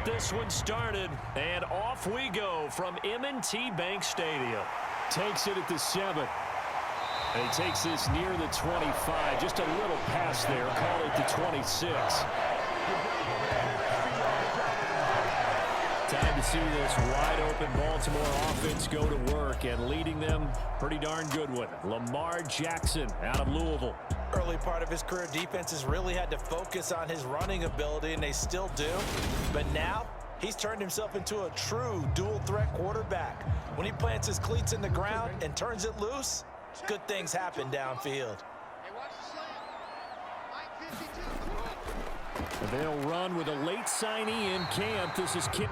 get this one started. And off we go from M&T Bank Stadium. Takes it at the 7. And he takes this near the 25. Just a little pass there. Call it the 26. Time to see this wide-open Baltimore offense go to work, and leading them, pretty darn good one. Lamar Jackson out of Louisville. Early part of his career, defenses really had to focus on his running ability, and they still do. But now, he's turned himself into a true dual-threat quarterback. When he plants his cleats in the ground and turns it loose, good things happen downfield. They'll run with a late signee in camp. This is Kim.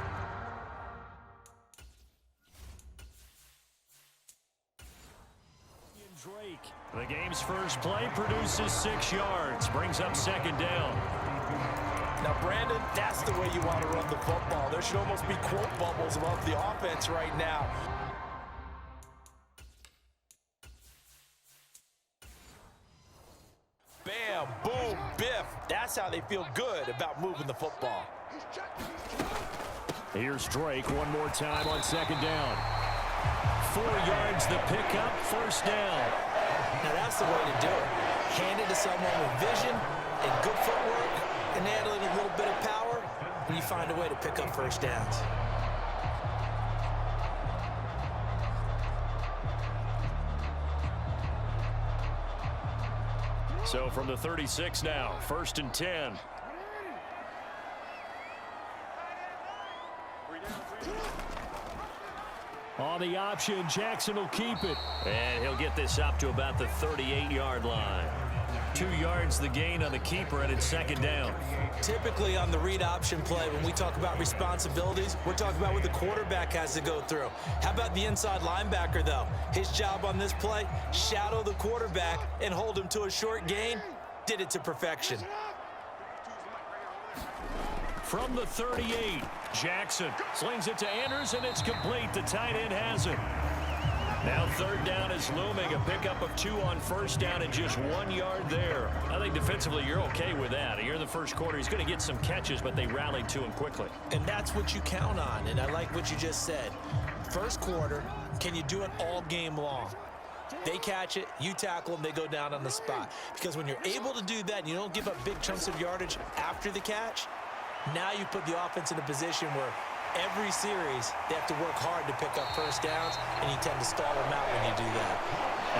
Drake. The game's first play produces 6 yards, brings up 2nd down. Now, Brandon, that's the way you want to run the football. There should almost be quote bubbles above the offense right now. Bam, boom, biff. That's how they feel good about moving the football. Here's Drake one more time on 2nd down. 4 yards the pickup, 1st down. Now that's the way to do it. Hand it to someone with vision and good footwork, and add a little bit of power, and you find a way to pick up 1st downs. So from the 36 now, 1st and 10. On the option, Jackson will keep it. And he'll get this up to about the 38-yard line. 2 yards the gain on the keeper, and it's 2nd down. Typically on the read option play, when we talk about responsibilities, we're talking about what the quarterback has to go through. How about the inside linebacker, though? His job on this play, shadow the quarterback and hold him to a short gain. Did it to perfection. From the 38, Jackson slings it to Anders, and it's complete. The tight end has it. Now 3rd down is looming. A pickup of 2 on 1st down and just 1 yard there. I think defensively you're okay with that. Here in the 1st quarter, he's going to get some catches, but they rallied to him quickly. And that's what you count on, and I like what you just said. 1st quarter, can you do it all game long? They catch it, you tackle them, they go down on the spot. Because when you're able to do that and you don't give up big chunks of yardage after the catch, now you put the offense in a position where every series they have to work hard to pick up 1st downs, and you tend to stall them out when you do that.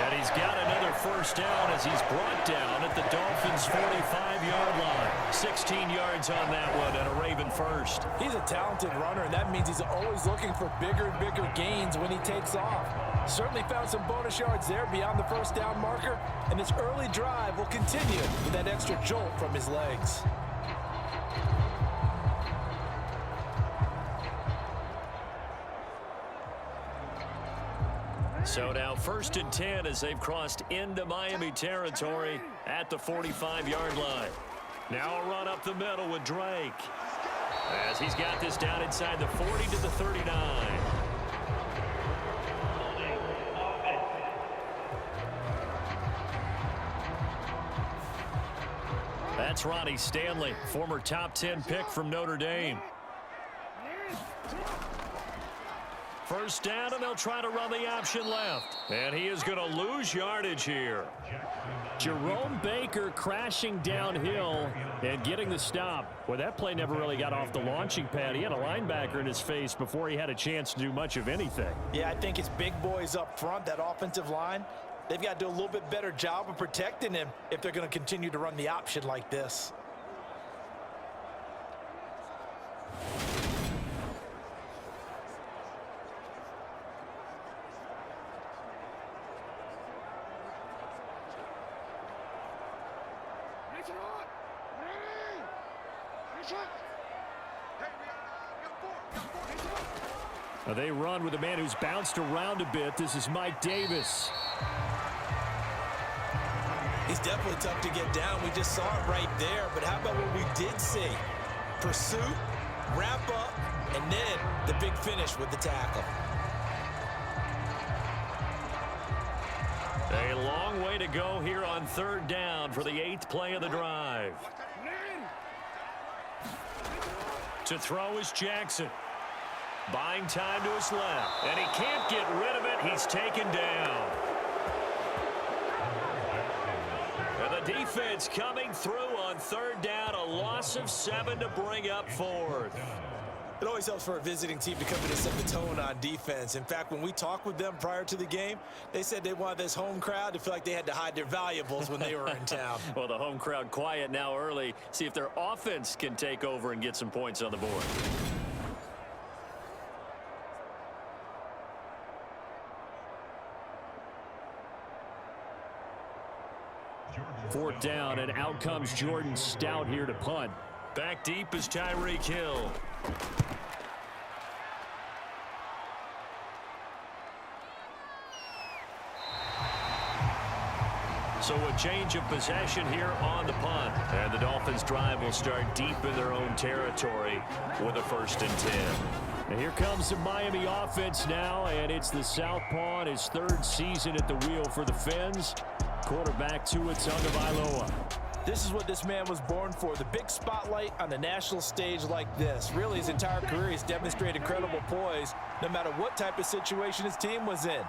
And he's got another 1st down as he's brought down at the Dolphins' 45-yard line. 16 yards on that one and a Raven first. He's a talented runner, and that means he's always looking for bigger and bigger gains when he takes off. Certainly found some bonus yards there beyond the 1st down marker, and this early drive will continue with that extra jolt from his legs. So now 1st and 10 as they've crossed into Miami territory at the 45-yard line. Now a run up the middle with Drake as he's got this down inside the 40 to the 39. That's Ronnie Stanley, former top 10 pick from Notre Dame. 1st down, and they'll try to run the option left. And he is going to lose yardage here. Jerome Baker crashing downhill and getting the stop. Well, that play never really got off the launching pad. He had a linebacker in his face before he had a chance to do much of anything. Yeah, I think it's big boys up front, that offensive line. They've got to do a little bit better job of protecting him if they're going to continue to run the option like this. They run with a man who's bounced around a bit. This is Mike Davis. He's definitely tough to get down. We just saw it right there. But how about what we did see? Pursuit, wrap up, and then the big finish with the tackle. A long way to go here on 3rd down for the 8th play of the drive. To throw is Jackson. Buying time to his left. And he can't get rid of it. He's taken down. And the defense coming through on third down. A loss of 7 to bring up fourth. It always helps for a visiting team to come in and set the tone on defense. In fact, when we talked with them prior to the game, they said they wanted this home crowd to feel like they had to hide their valuables when they were in town. Well, the home crowd quiet now early. See if their offense can take over and get some points on the board. Fourth down, and out comes Jordan Stout here to punt. Back deep is Tyreek Hill. So a change of possession here on the punt. And the Dolphins drive will start deep in their own territory with a 1st and 10. And here comes the Miami offense now, and it's the southpaw in his 3rd season at the wheel for the Fins. Quarterback Tua Tagovailoa. This is what this man was born for, the big spotlight on the national stage like this. Really, his entire career, he's demonstrated incredible poise no matter what type of situation his team was in.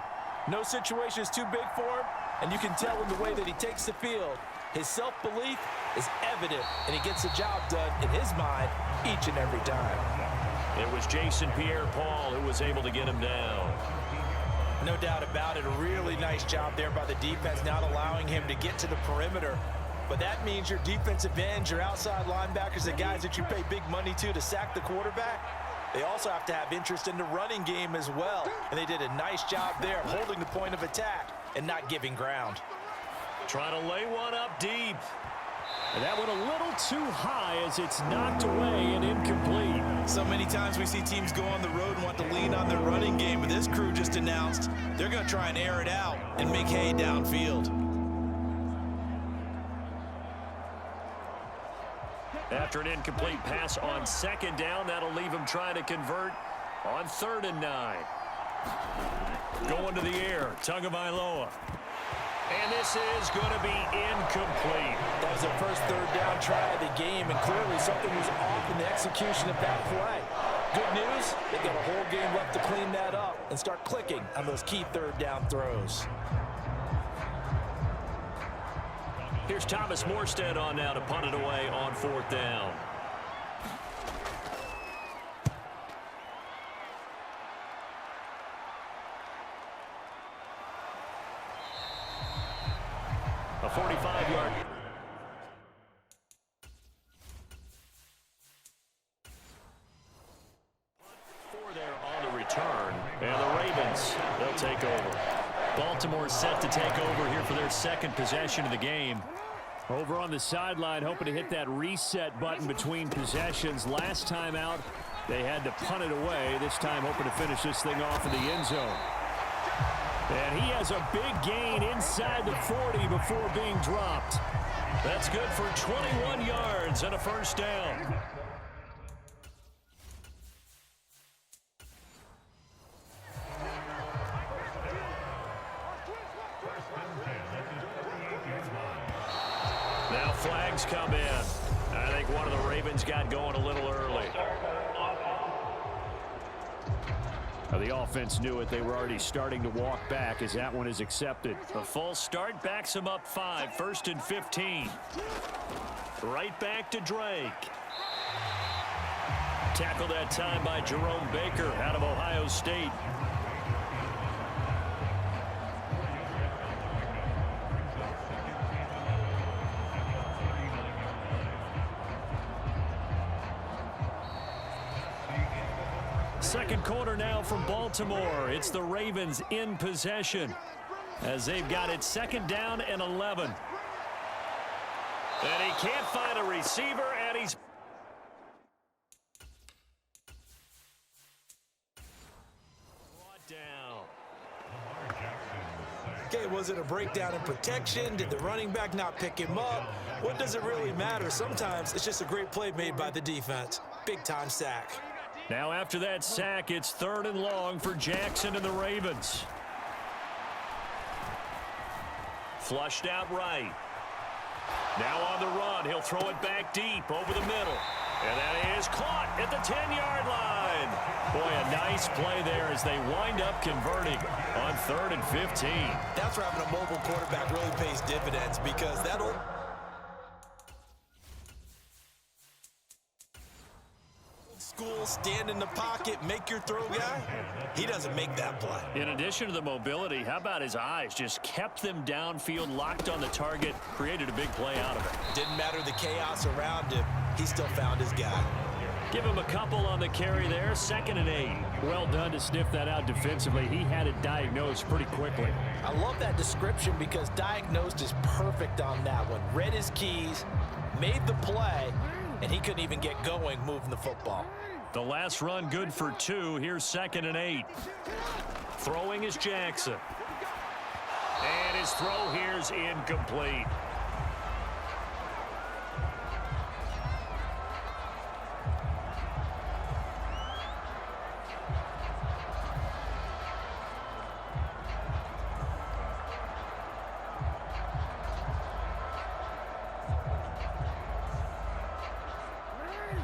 No situation is too big for him, and you can tell in the way that he takes the field. His self-belief is evident, and he gets the job done in his mind each and every time. It was Jason Pierre-Paul who was able to get him down. No doubt about it. A really nice job there by the defense, not allowing him to get to the perimeter. But that means your defensive ends, your outside linebackers, the guys that you pay big money to sack the quarterback, they also have to have interest in the running game as well. And they did a nice job there of holding the point of attack and not giving ground. Trying to lay one up deep. And that one a little too high as it's knocked away and incomplete. So many times we see teams go on the road and want to lean on their running game, but this crew just announced they're going to try and air it out and make hay downfield. After an incomplete pass on 2nd down, that'll leave him trying to convert on 3rd and 9. Going to the air, Tagovailoa. And this is going to be incomplete. That was their first 3rd down try of the game, and clearly something was off in the execution of that play. Good news, they've got a whole game left to clean that up and start clicking on those key 3rd down throws. Here's Thomas Morstead on now to punt it away on 4th down. A 45-yard. Four there on the return. And the Ravens, they'll take over. Baltimore set to take over here for their 2nd possession of the game. Over on the sideline, hoping to hit that reset button between possessions. Last time out, they had to punt it away. This time hoping to finish this thing off in the end zone. And he has a big gain inside the 40 before being dropped. That's good for 21 yards and a 1st down. Now flags come in. I think one of the Ravens got going a little early. The offense knew it. They were already starting to walk back as that one is accepted. A false start backs him up 5. 1st and 15. Right back to Drake. Tackled that time by Jerome Baker out of Ohio State. Second quarter now from Baltimore. It's the Ravens in possession as they've got it 2nd down and 11. And he can't find a receiver, and he's brought down. Okay, was it a breakdown in protection? Did the running back not pick him up? What does it really matter? Sometimes it's just a great play made by the defense. Big-time sack. Now after that sack, it's 3rd and long for Jackson and the Ravens. Flushed out right. Now on the run, he'll throw it back deep over the middle. And that is caught at the 10-yard line. Boy, a nice play there as they wind up converting on 3rd and 15. That's where having a mobile quarterback really pays dividends, because that'll... School, stand in the pocket, make your throw guy. He doesn't make that play. In addition to the mobility, how about his eyes? Just kept them downfield, locked on the target, created a big play out of it. Didn't matter the chaos around him. He still found his guy. Give him a couple on the carry there, 2nd and 8. Well done to sniff that out defensively. He had it diagnosed pretty quickly. I love that description, because diagnosed is perfect on that one. Read his keys, made the play, and he couldn't even get going moving the football. The last run good for 2. Here's 2nd and 8. Throwing is Jackson. And his throw here's incomplete.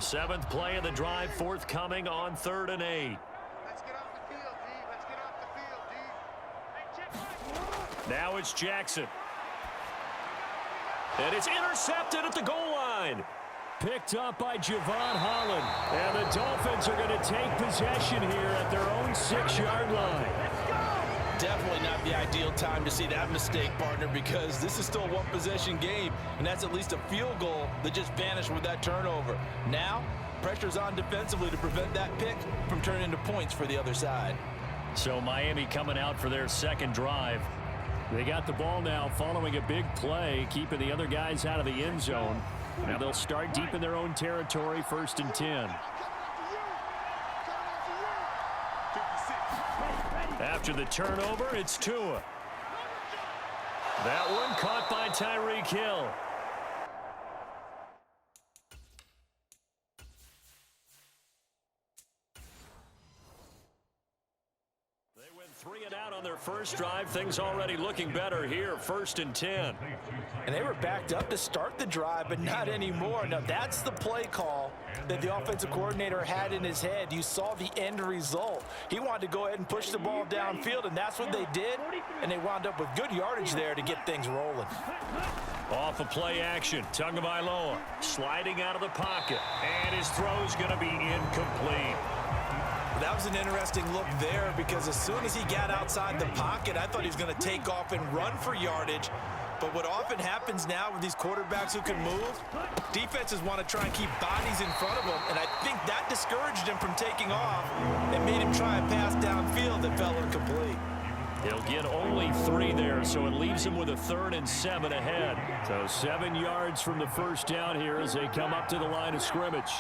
Seventh play of the drive forthcoming on 3rd and 8. Let's get off the field, D. Let's get off the field, D. Now it's Jackson. And it's intercepted at the goal line. Picked up by Javon Holland. And the Dolphins are going to take possession here at their own 6-yard line. Definitely not the ideal time to see that mistake, partner, because this is still a one-possession game, and that's at least a field goal that just vanished with that turnover. Now, pressure's on defensively to prevent that pick from turning into points for the other side. So Miami coming out for their second drive. They got the ball now following a big play, keeping the other guys out of the end zone. Now they'll start deep in their own territory, 1st and 10. After the turnover, it's Tua. That one caught by Tyreek Hill. They went 3 and out on their first drive. Things already looking better here, 1st and 10. And they were backed up to start the drive, but not anymore. Now, that's the play call that the offensive coordinator had in his head. You saw the end result. He wanted to go ahead and push the ball downfield, and that's what they did, and they wound up with good yardage there to get things rolling. Off of play action, Tagovailoa sliding out of the pocket, and his throw's going to be incomplete. That was an interesting look there, because as soon as he got outside the pocket, I thought he was going to take off and run for yardage. But what often happens now with these quarterbacks who can move, defenses want to try and keep bodies in front of them, and I think that discouraged him from taking off and made him try a pass downfield that fell incomplete. He'll get only 3 there, so it leaves him with a 3rd and 7 ahead. So 7 yards from the first down here as they come up to the line of scrimmage.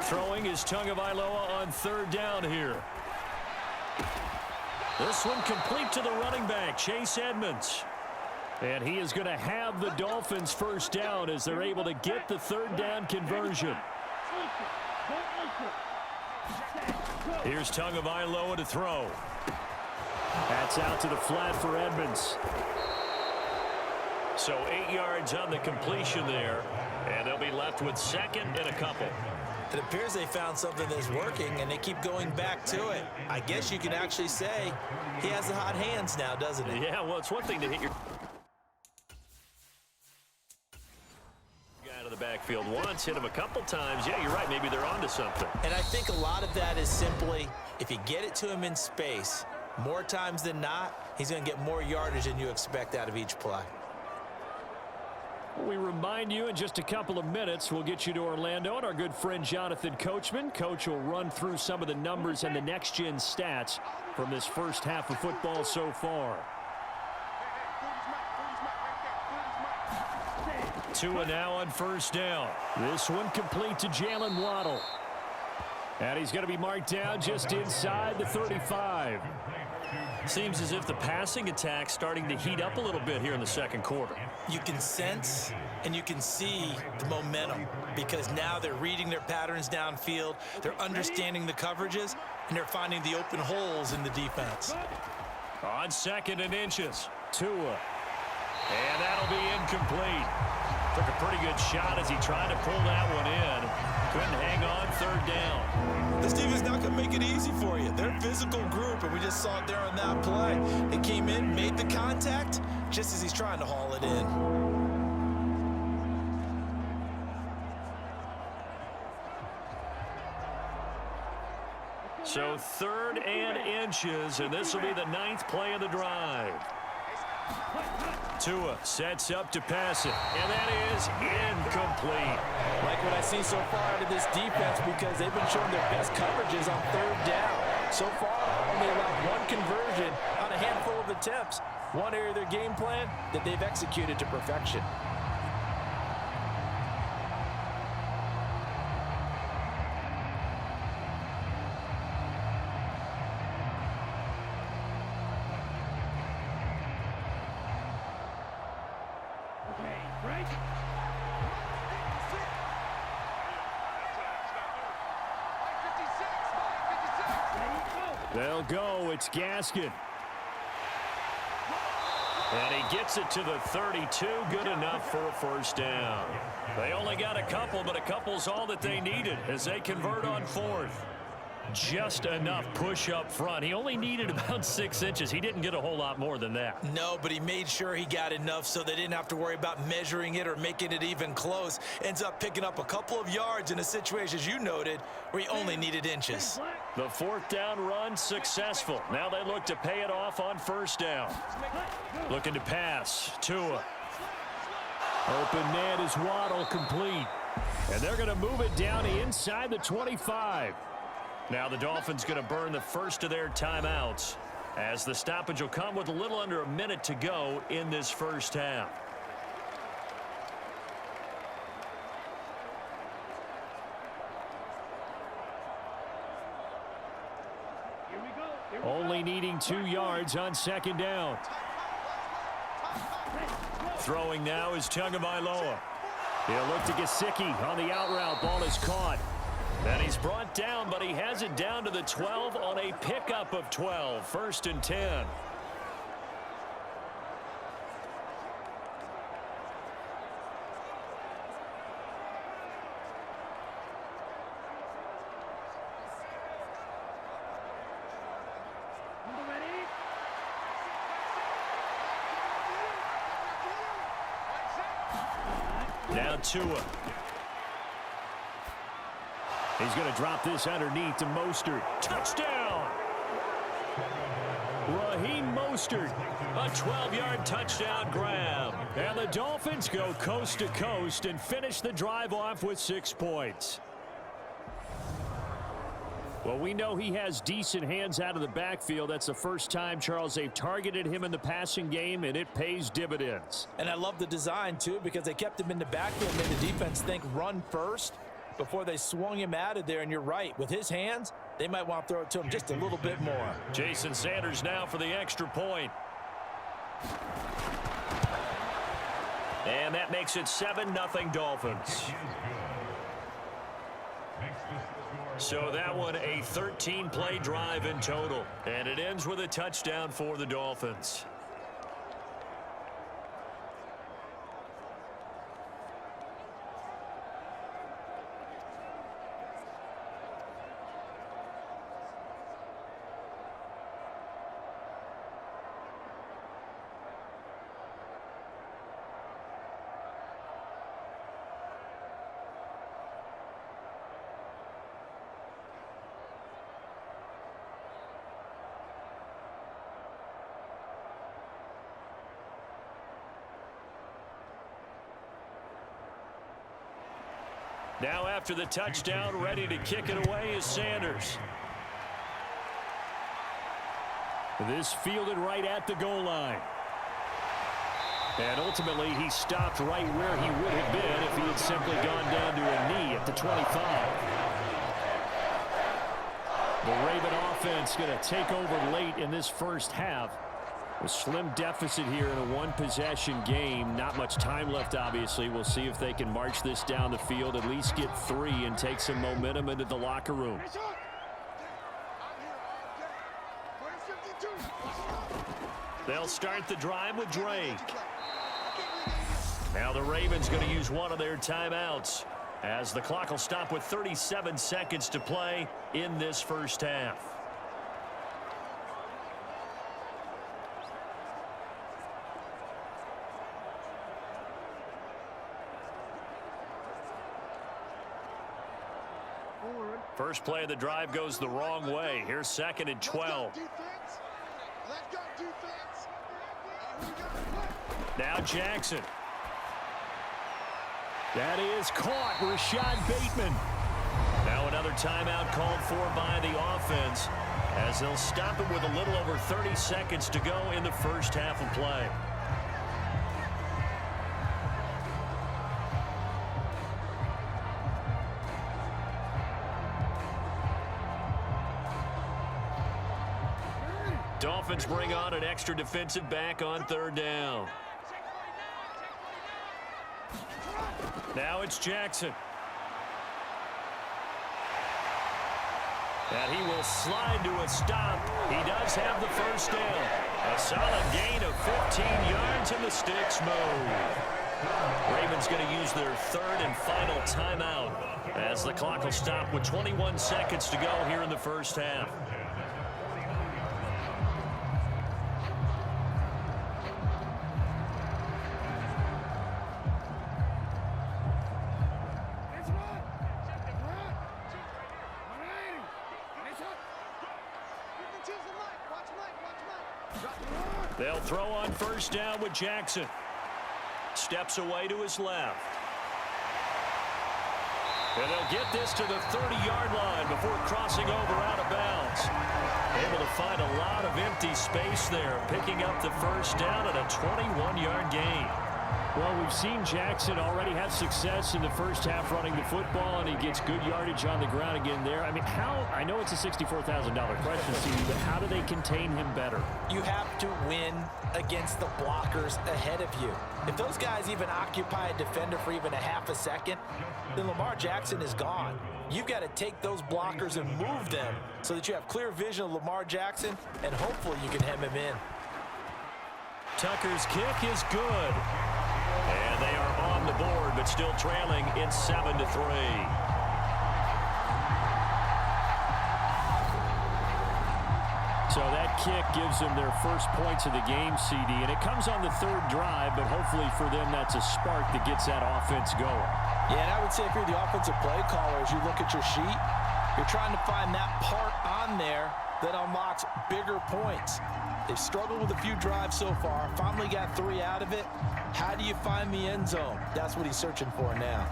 Throwing is Tagovailoa on 3rd down here. This one complete to the running back, Chase Edmonds. And he is going to have the Dolphins first down as they're able to get the 3rd down conversion. Here's Tagovailoa to throw. That's out to the flat for Edmonds. So 8 yards on the completion there, and they'll be left with 2nd and a couple. It appears they found something that's working, and they keep going back to it. I guess you can actually say he has the hot hands now, doesn't he? Yeah, well, it's one thing to hit your guy out of the backfield once, hit him a couple times. Yeah, you're right. Maybe they're onto something. And I think a lot of that is simply, if you get it to him in space, more times than not, he's going to get more yardage than you expect out of each play. We remind you in just a couple of minutes, we'll get you to Orlando and our good friend Jonathan Coachman. Coach will run through some of the numbers and the next-gen stats from this first half of football so far. Tua now on 1st down. This one complete to Jalen Waddle. And he's going to be marked down just inside the 35. Seems as if the passing attack's starting to heat up a little bit here in the second quarter. You can sense and you can see the momentum because now they're reading their patterns downfield, they're understanding the coverages, and they're finding the open holes in the defense. On 2nd and inches, Tua. And that'll be incomplete. Took a pretty good shot as he tried to pull that one in. Couldn't hang on 3rd down. This team is not going to make it easy for you. They're a physical group, and we just saw it there on that play. They came in, made the contact, just as he's trying to haul it in. So 3rd and inches, and this will be the 9th play of the drive. Tua sets up to pass it, and that is incomplete. Like what I see so far out of this defense because they've been showing their best coverages on 3rd down. So far, only allowed 1 conversion on a handful of attempts. One area of their game plan that they've executed to perfection. They'll go. It's Gaskin. And he gets it to the 32. Good enough for a 1st down. They only got a couple, but a couple's all that they needed as they convert on 4th. Just enough push up front. He only needed about 6 inches. He didn't get a whole lot more than that. No, but he made sure he got enough so they didn't have to worry about measuring it or making it even close. Ends up picking up a couple of yards in a situation, as you noted, where he only needed inches. The 4th down run successful. Now they look to pay it off on 1st down. Looking to pass. Tua. Open man is Waddle, complete. And they're going to move it down inside the 25. Now the Dolphins going to burn the first of their timeouts as the stoppage will come with a little under a minute to go in this 1st half. Only needing 2 yards on 2nd down. Throwing now is Tagovailoa. He'll look to Gesicki on the out route. Ball is caught. And he's brought down, but he has it down to the 12 on a pickup of 12. 1st and 10. Now Tua. He's going to drop this underneath to Mostert. Touchdown! Raheem Mostert. A 12-yard touchdown grab. And the Dolphins go coast to coast and finish the drive off with 6 points. Well, we know he has decent hands out of the backfield. That's the first time, Charles, they've targeted him in the passing game, and it pays dividends. And I love the design, too, because they kept him in the backfield and made the defense think run first before they swung him out of there. And you're right, with his hands, they might want to throw it to him just a little bit more. Jason Sanders now for the extra point. And that makes it 7-0 Dolphins. So that one a 13-play drive in total. And it ends with a touchdown for the Dolphins. Now after the touchdown, ready to kick it away is Sanders. This fielded right at the goal line. And ultimately, he stopped right where he would have been if he had simply gone down to a knee at the 25. The Raven offense going to take over late in this first half. A slim deficit here in a one-possession game. Not much time left, obviously. We'll see if they can march this down the field, at least get 3 and take some momentum into the locker room. They'll start the drive with Drake. Now the Ravens going to use one of their timeouts as the clock will stop with 37 seconds to play in this first half. First play of the drive goes the wrong way. Here's 2nd and 12. Now Jackson. That is caught. Rashad Bateman. Now another timeout called for by the offense as they'll stop it with a little over 30 seconds to go in the first half of play. Dolphins bring on an extra defensive back on 3rd down. Now it's Jackson. And he will slide to a stop. He does have the first down. A solid gain of 15 yards and the sticks move. Ravens going to use their 3rd and final timeout as the clock will stop with 21 seconds to go here in the first half. They'll throw on first down with Jackson. Steps away to his left. And they'll get this to the 30-yard line before crossing over out of bounds. Able to find a lot of empty space there, picking up the first down at a 21-yard gain. Well, we've seen Jackson already have success in the first half running the football, and he gets good yardage on the ground again there. I mean, I know it's a $64,000 question, Stevie, but how do they contain him better? You have to win against the blockers ahead of you. If those guys even occupy a defender for even a half a second, then Lamar Jackson is gone. You've got to take those blockers and move them so that you have clear vision of Lamar Jackson, and hopefully you can hem him in. Tucker's kick is good. And they are on the board, but still trailing. It's 7-3. So that kick gives them their first points of the game, CD. And it comes on the 3rd drive, but hopefully for them that's a spark that gets that offense going. Yeah, and I would say if you're the offensive play caller, as you look at your sheet, you're trying to find that part on there that unlocks bigger points. They've struggled with a few drives so far. Finally got 3 out of it. How do you find the end zone? That's what he's searching for now.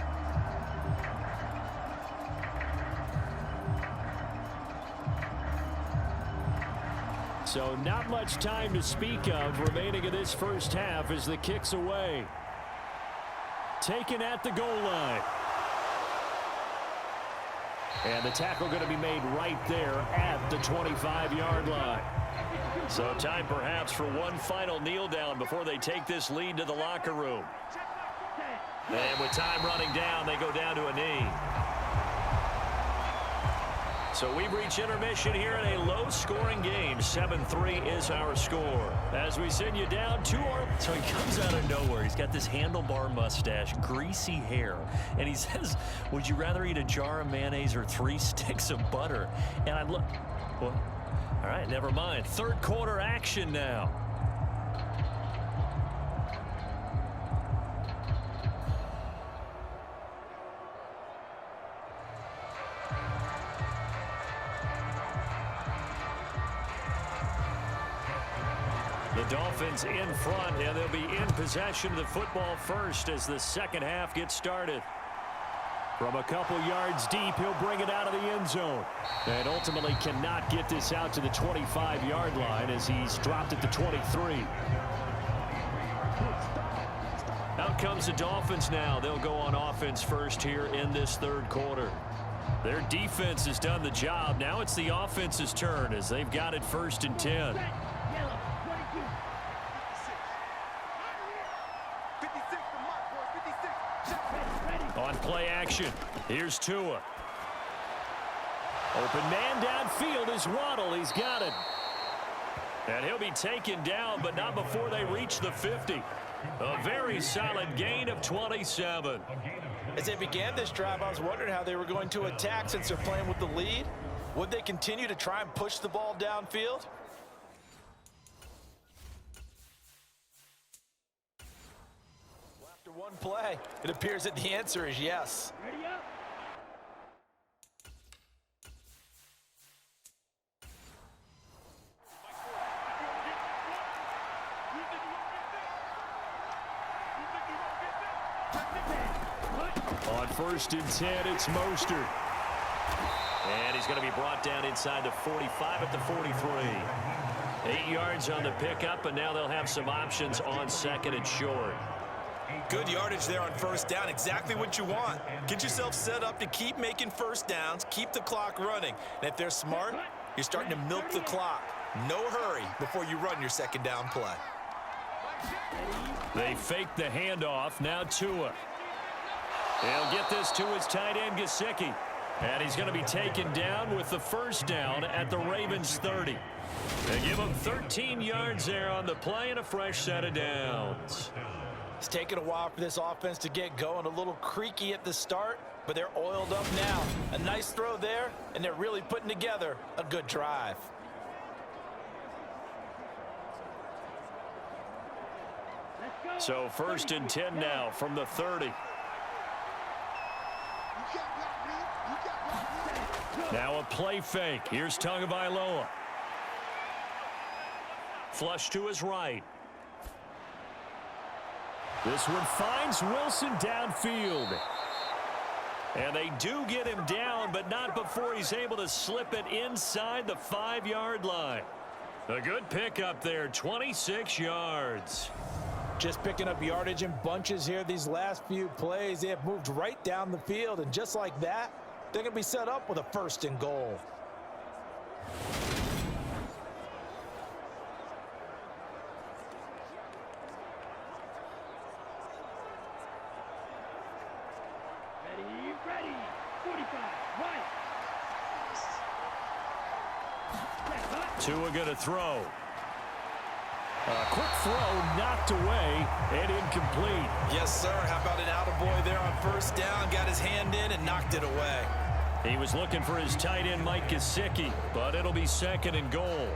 So not much time to speak of remaining in this first half as the kick's away. Taken at the goal line. And the tackle going to be made right there at the 25-yard line. So time perhaps for one final kneel down before they take this lead to the locker room. And with time running down, they go down to a knee. So we reach intermission here in a low-scoring game. 7-3 is our score. As we send you down to our... So he comes out of nowhere. He's got this handlebar mustache, greasy hair. And he says, would you rather eat a jar of mayonnaise or 3 sticks of butter? And I look... Well, all right, never mind. 3rd quarter action now. The Dolphins in front, and they'll be in possession of the football first as the second half gets started. From a couple yards deep, he'll bring it out of the end zone. And ultimately cannot get this out to the 25-yard line as he's dropped at the 23. Out comes the Dolphins now. They'll go on offense first here in this 3rd quarter. Their defense has done the job. Now it's the offense's turn as they've got it 1st and 10. On play action, here's Tua. Open man downfield is Waddle. He's got it. And he'll be taken down, but not before they reach the 50. A very solid gain of 27. As they began this drive, I was wondering how they were going to attack since they're playing with the lead. Would they continue to try and push the ball downfield? After one play, it appears that the answer is yes. Ready up. On 1st and 10, it's Mostert. And he's going to be brought down inside the 45 at the 43. 8 yards on the pickup, and now they'll have some options on 2nd and short. Good yardage there on 1st down. Exactly what you want. Get yourself set up to keep making 1st downs, keep the clock running. And if they're smart, you're starting to milk the clock. No hurry before you run your 2nd down play. They fake the handoff. Now Tua. He'll get this to his tight end, Gesicki. And he's going to be taken down with the 1st down at the Ravens' 30. They give him 13 yards there on the play and a fresh set of downs. It's taken a while for this offense to get going. A little creaky at the start, but they're oiled up now. A nice throw there, and they're really putting together a good drive. So 1st and 10 now from the 30. Now a play fake. Here's Tagovailoa. Flush to his right. This one finds Wilson downfield. And they do get him down, but not before he's able to slip it inside the 5-yard line. A good pickup there, 26 yards. Just picking up yardage in bunches here these last few plays. They have moved right down the field, and just like that, they're going to be set up with a 1st and goal. Ready. 45, right. Tua going to throw. A quick throw knocked away and incomplete. Yes, sir. How about an attaboy there on 1st down? Got his hand in and knocked it away. He was looking for his tight end, Mike Gesicki, but it'll be 2nd and goal.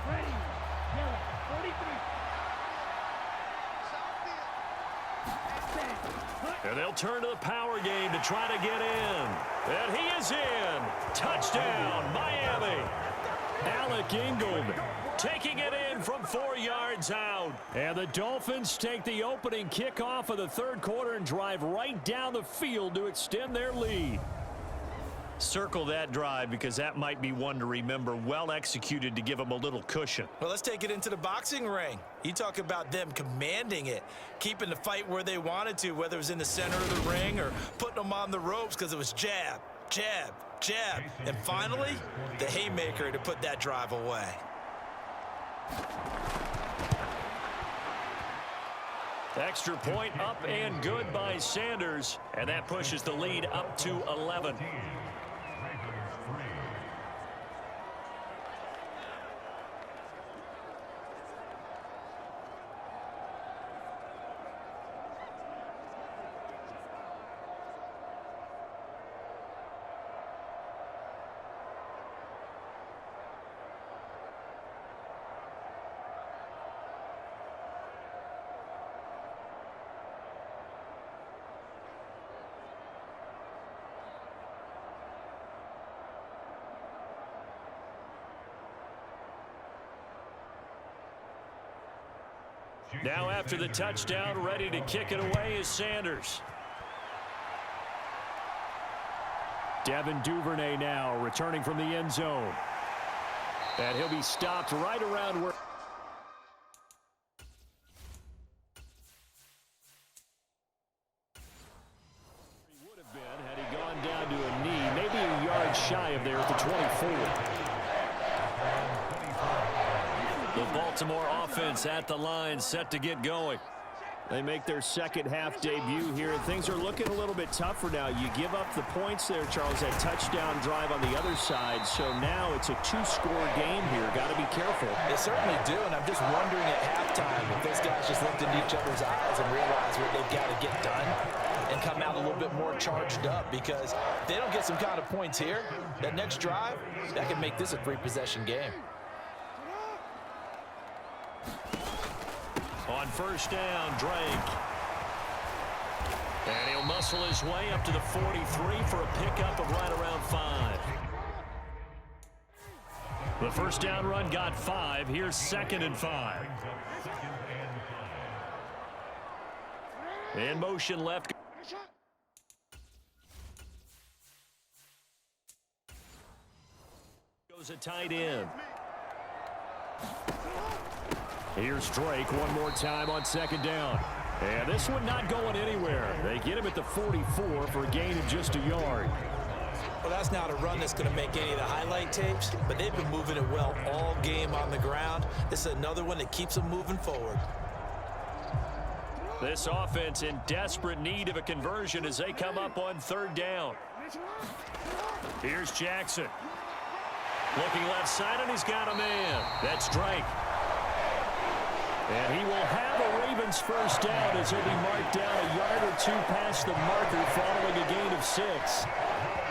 Ready. Yellow. 43. And they'll turn to the power game to try to get in. And he is in. Touchdown, Miami. Alec Ingold taking it in from 4 yards out. And the Dolphins take the opening kickoff of the 3rd quarter and drive right down the field to extend their lead. Circle that drive because that might be one to remember. Well executed to give them a little cushion. Well, let's take it into the boxing ring. You talk about them commanding it, keeping the fight where they wanted to, whether it was in the center of the ring or putting them on the ropes because it was jab, jab, jab. And finally, the haymaker to put that drive away. Extra point up and good by Sanders. And that pushes the lead up to 11. Now after the touchdown, ready to kick it away is Sanders. Devin Duvernay now returning from the end zone. And he'll be stopped right around where... The Baltimore offense at the line, set to get going. They make their second half debut here, and things are looking a little bit tougher now. You give up the points there, Charles, that touchdown drive on the other side. So now it's a two-score game here. Got to be careful. They certainly do, and I'm just wondering at halftime if those guys just looked into each other's eyes and realized what they've got to get done and come out a little bit more charged up, because if they don't get some kind of points here, that next drive, that can make this a three-possession game. On first down, Drake. And he'll muscle his way up to the 43 for a pickup of right around 5. The first down run got 5. Here's 2nd and 5. In motion left. Goes a tight end. Here's Drake one more time on 2nd down. And this one not going anywhere. They get him at the 44 for a gain of just a yard. Well, that's not a run that's going to make any of the highlight tapes, but they've been moving it well all game on the ground. This is another one that keeps them moving forward. This offense in desperate need of a conversion as they come up on 3rd down. Here's Jackson. Looking left side, and he's got a man. That's Drake. And he will have a Ravens first down as he'll be marked down a yard or 2 past the marker following a gain of 6.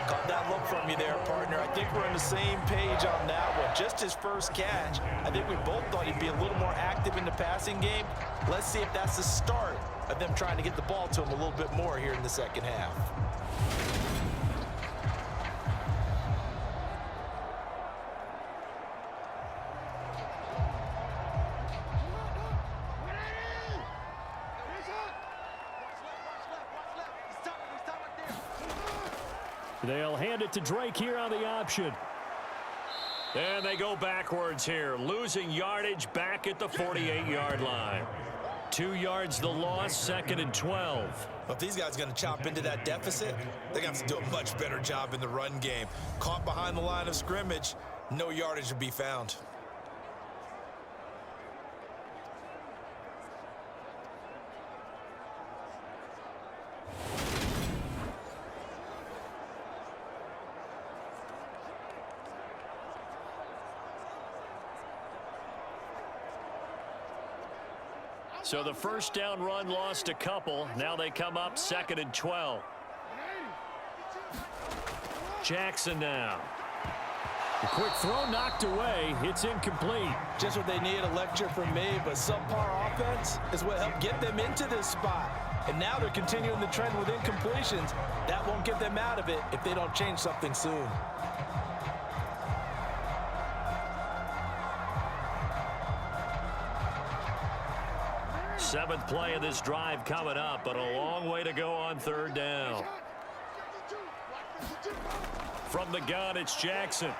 Caught that look from you there, partner. I think we're on the same page on that one. Just his first catch. I think we both thought he'd be a little more active in the passing game. Let's see if that's the start of them trying to get the ball to him a little bit more here in the second half. They'll hand it to Drake here on the option. And they go backwards here, losing yardage back at the 48-yard line. 2 yards the loss, 2nd and 12. If these guys are going to chop into that deficit, they're going to have to do a much better job in the run game. Caught behind the line of scrimmage, no yardage to be found. So the first down run lost a couple. Now they come up 2nd and 12. Jackson now. A quick throw knocked away. It's incomplete. Just what they need, a lecture from me, but subpar offense is what helped get them into this spot. And now they're continuing the trend with incompletions. That won't get them out of it if they don't change something soon. Seventh play of this drive coming up, but a long way to go on 3rd down. From the gun, it's Jackson.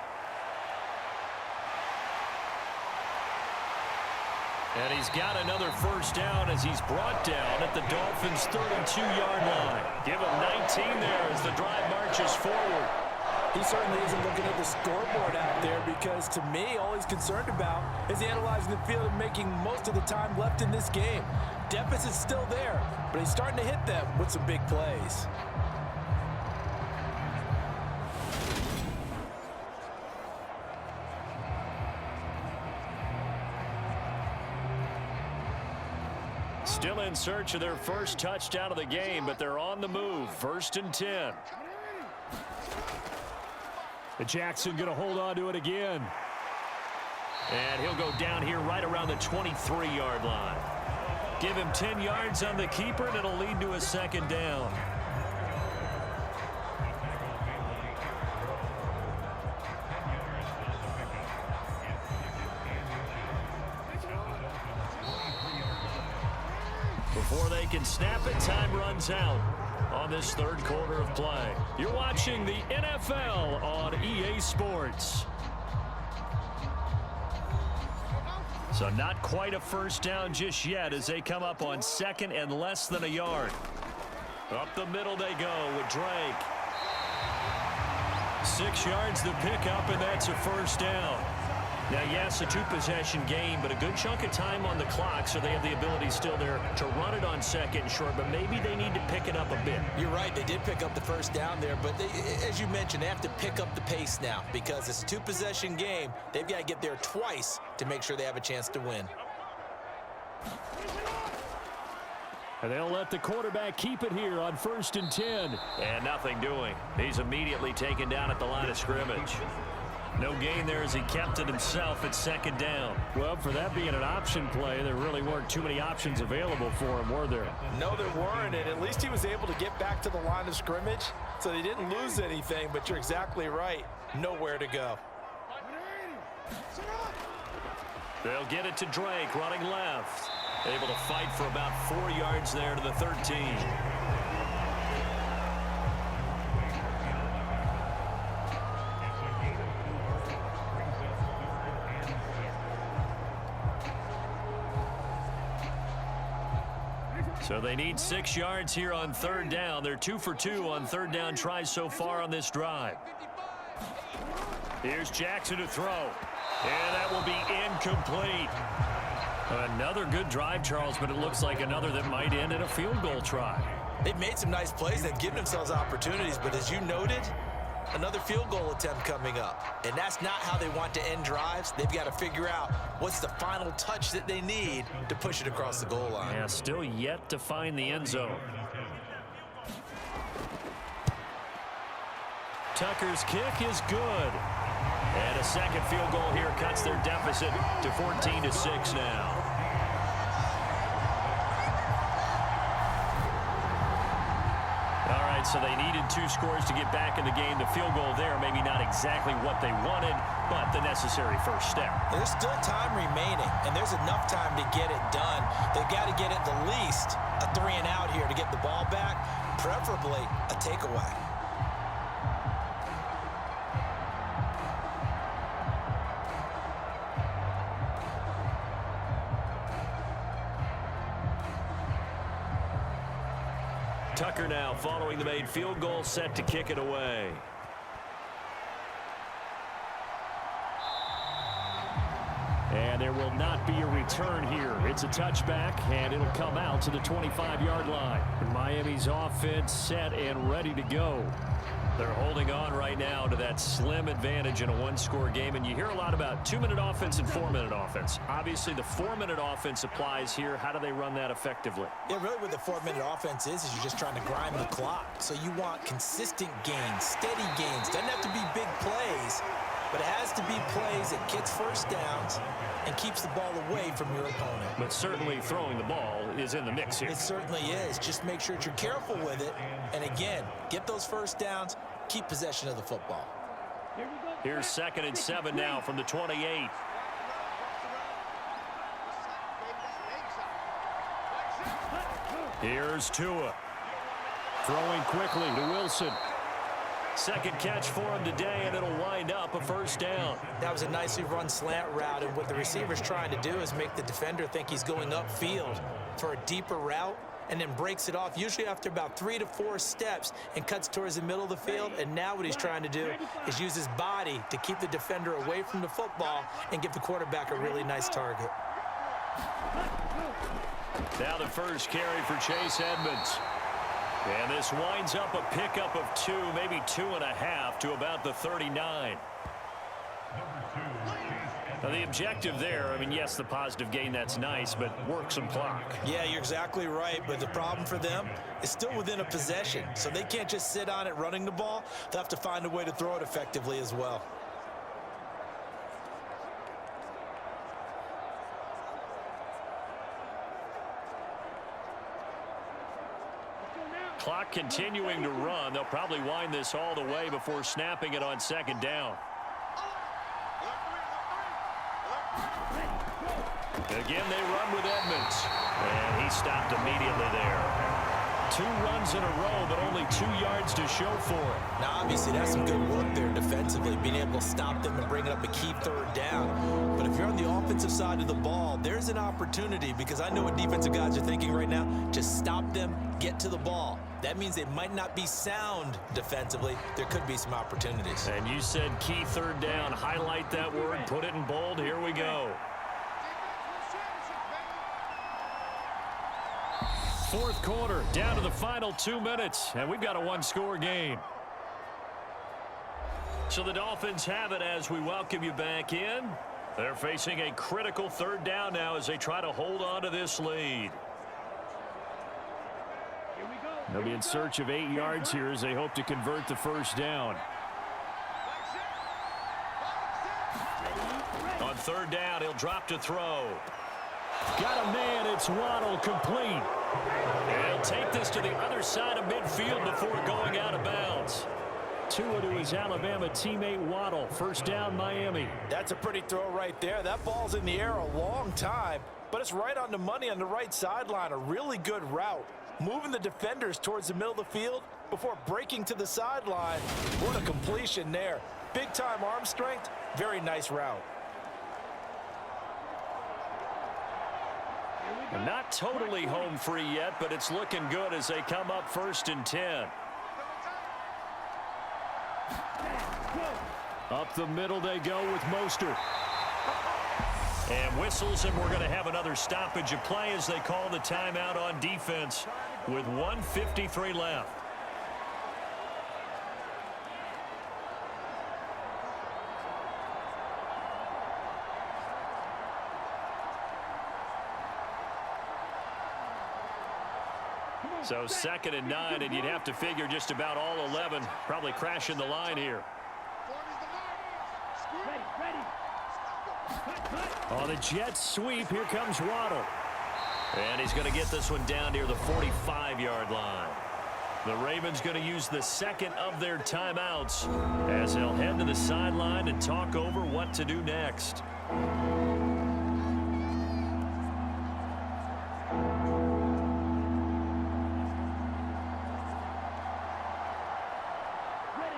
And he's got another first down as he's brought down at the Dolphins' 32-yard line. Give him 19 there as the drive marches forward. He certainly isn't looking at the scoreboard out there, because to me, all he's concerned about is analyzing the field and making most of the time left in this game. Deficit's still there, but he's starting to hit them with some big plays. Still in search of their first touchdown of the game, but they're on the move. 1st and 10. And Jackson going to hold on to it again. And he'll go down here right around the 23-yard line. Give him 10 yards on the keeper, and it'll lead to a 2nd down. Before they can snap it, time runs out on this 3rd quarter of play. You're watching the NFL on EA Sports. So not quite a first down just yet as they come up on 2nd and less than a yard. Up the middle they go with Drake. 6 yards the pickup, and that's a first down. Now, yes, a two-possession game, but a good chunk of time on the clock, so they have the ability still there to run it on second and short, but maybe they need to pick it up a bit. You're right. They did pick up the first down there, but as you mentioned, they have to pick up the pace now because it's a two-possession game. They've got to get there twice to make sure they have a chance to win. And they'll let the quarterback keep it here on 1st and 10. And nothing doing. He's immediately taken down at the line of scrimmage. No gain there as he kept it himself at 2nd down. Well, for that being an option play, there really weren't too many options available for him, were there? No, there weren't, and at least he was able to get back to the line of scrimmage, so they didn't lose anything, but you're exactly right. Nowhere to go. They'll get it to Drake, running left. Able to fight for about 4 yards there to the 13. So they need 6 yards here on 3rd down. They're 2 for 2 on 3rd down tries so far on this drive. Here's Jackson to throw. And that will be incomplete. Another good drive, Charles, but it looks like another that might end in a field goal try. They've made some nice plays. They've given themselves opportunities, but as you noted, another field goal attempt coming up. And that's not how they want to end drives. They've got to figure out what's the final touch that they need to push it across the goal line. Yeah, still yet to find the end zone. Tucker's kick is good. And a second field goal here cuts their deficit to 14-6 now. All right, so they needed 2 scores to get back in the game. The field goal there, maybe not exactly what they wanted, but the necessary first step. There's still time remaining, and there's enough time to get it done. They've got to get at the least a 3-and-out here to get the ball back, preferably a takeaway. Tucker now following the made field goal, set to kick it away. And there will not be a return here. It's a touchback, and it'll come out to the 25-yard line. And Miami's offense set and ready to go. They're holding on right now to that slim advantage in a 1-score game, and you hear a lot about 2-minute offense and 4-minute offense. Obviously, the 4-minute offense applies here. How do they run that effectively? Yeah, really what the 4-minute offense is you're just trying to grind the clock. So you want consistent gains, steady gains. Doesn't have to be big plays, but it has to be plays that gets first downs and keeps the ball away from your opponent. But certainly throwing the ball is in the mix here. It certainly is. Just make sure that you're careful with it. And again, get those first downs, keep possession of the football. Here's 2nd and 7 now from the 28. Here's Tua. Throwing quickly to Wilson. Second catch for him today, and it'll wind up a first down. That was a nicely run slant route, and what the receiver's trying to do is make the defender think he's going upfield for a deeper route, and then breaks it off, usually after about 3 to 4 steps, and cuts towards the middle of the field. And now what he's trying to do is use his body to keep the defender away from the football and give the quarterback a really nice target. Now the first carry for Chase Edmonds. And this winds up a pickup of 2, maybe 2.5 to about the 39. Now the objective there, I mean, yes, the positive gain, that's nice, but work some clock. Yeah, you're exactly right, but the problem for them is still within a possession, so they can't just sit on it running the ball. They'll have to find a way to throw it effectively as well. Clock continuing to run. They'll probably wind this all the way before snapping it on 2nd down. Again, they run with Edmonds. And he stopped immediately there. 2 runs in a row, but only 2 yards to show for it. Now, obviously, that's some good work there defensively, being able to stop them and bring it up a key 3rd down. But if you're on the offensive side of the ball, there's an opportunity, because I know what defensive guys are thinking right now. Just stop them, get to the ball. That means they might not be sound defensively. There could be some opportunities. And you said key third down. Highlight that word, put it in bold. Here we go. Fourth quarter, down to the final 2 minutes, and we've got a one-score game. So the Dolphins have it as we welcome you back in. They're facing a critical third down now as they try to hold on to this lead. They'll be in search of 8 yards here as they hope to convert the first down. On third down, he'll drop to throw. Got a man, it's Waddle, complete. And he'll take this to the other side of midfield before going out of bounds. Tua to his Alabama teammate Waddle. First down, Miami. That's a pretty throw right there. That ball's in the air a long time, but it's right on the money on the right sideline. A really good route. Moving the defenders towards the middle of the field before breaking to the sideline. What a completion there. Big-time arm strength. Very nice route. Not totally home free yet, but it's looking good as they come up 1st and 10. Up the middle they go with Mostert. And whistles, and we're going to have another stoppage of play as they call the timeout on defense with 1:53 left. So 2nd and 9, and you'd have to figure just about all 11 probably crashing the line here. On the jet sweep, here comes Waddle. And he's going to get this one down near the 45-yard line. The Ravens going to use the second of their timeouts as they'll head to the sideline and talk over what to do next.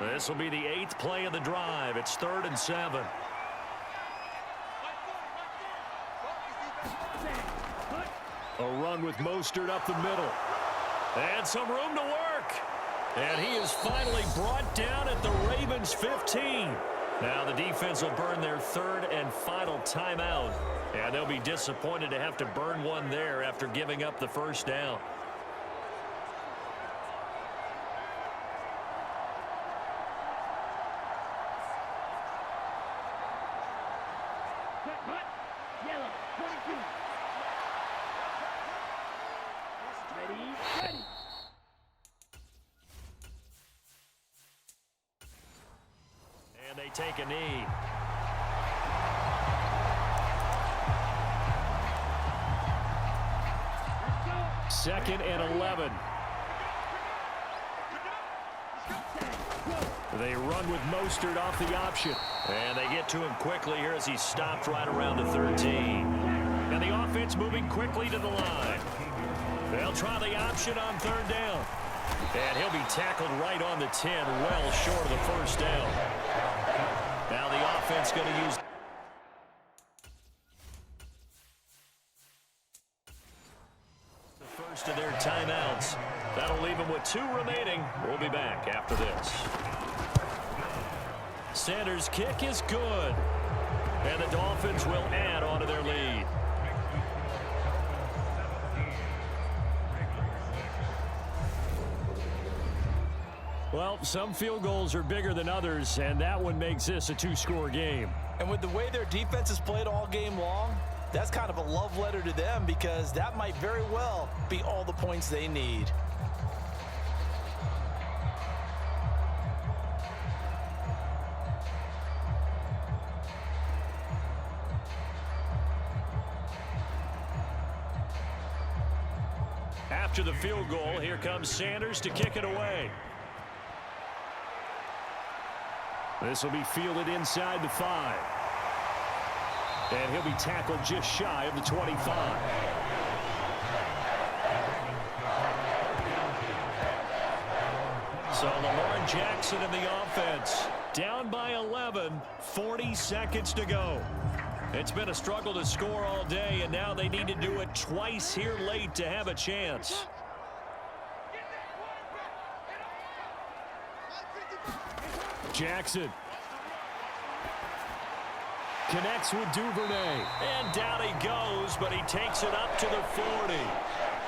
This will be the 8th play of the drive. It's 3rd and 7. A run with Mostert up the middle. And some room to work. And he is finally brought down at the Ravens' 15. Now the defense will burn their 3rd and final timeout. And they'll be disappointed to have to burn one there after giving up the first down. Yellow, 22. Ready. And they take a knee. Let's go. 2nd and 11. They run with Mostert off the option. And they get to him quickly here as he stopped right around the 13. And the offense moving quickly to the line. They'll try the option on 3rd down. And he'll be tackled right on the 10, well short of the first down. Now the offense going to use the first of their timeouts. That'll leave them with 2 remaining. We'll be back after this. Sanders' kick is good. And the Dolphins will add on to their lead. Well, some field goals are bigger than others, and that one makes this a 2-score game. And with the way their defense has played all game long, that's kind of a love letter to them because that might very well be all the points they need. After the field goal, here comes Sanders to kick it away. This will be fielded inside the 5. And he'll be tackled just shy of the 25. So Lamar Jackson in the offense. Down by 11, 40 seconds to go. It's been a struggle to score all day, and now they need to do it twice here late to have a chance. Jackson. Connects with Duvernay. And down he goes, but he takes it up to the 40.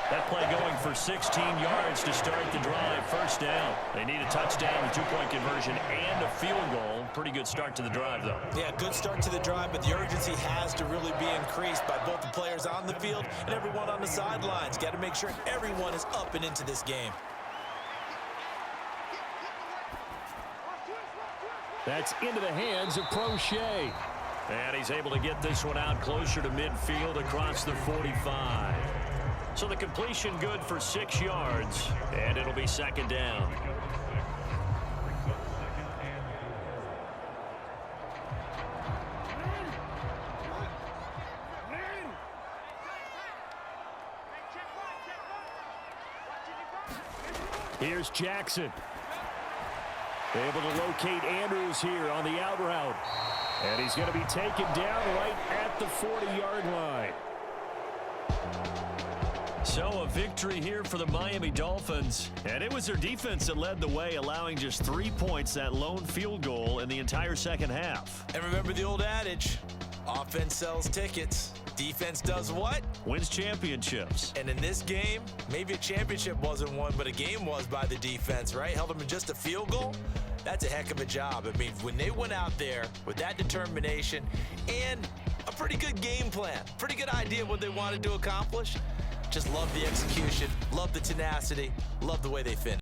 That play going for 16 yards to start the drive. First down. They need a touchdown, a two-point conversion, and a field goal. Pretty good start to the drive, though. Yeah, good start to the drive, but the urgency has to really be increased by both the players on the field and everyone on the sidelines. Got to make sure everyone is up and into this game. That's into the hands of Prochet. And he's able to get this one out closer to midfield across the 45. So the completion good for 6 yards, and it'll be second down. Here's Jackson. Able to locate Andrews here on the out route. And he's going to be taken down right at the 40-yard line. So a victory here for the Miami Dolphins. And it was their defense that led the way, allowing just 3 points, that lone field goal in the entire second half. And remember the old adage, offense sells tickets. Defense does what? Wins championships. And in this game, maybe a championship wasn't won, but a game was by the defense, right? Held them in just a field goal. That's a heck of a job. I mean, when they went out there with that determination and a pretty good game plan, pretty good idea what they wanted to accomplish, just love the execution, love the tenacity, love the way they finished.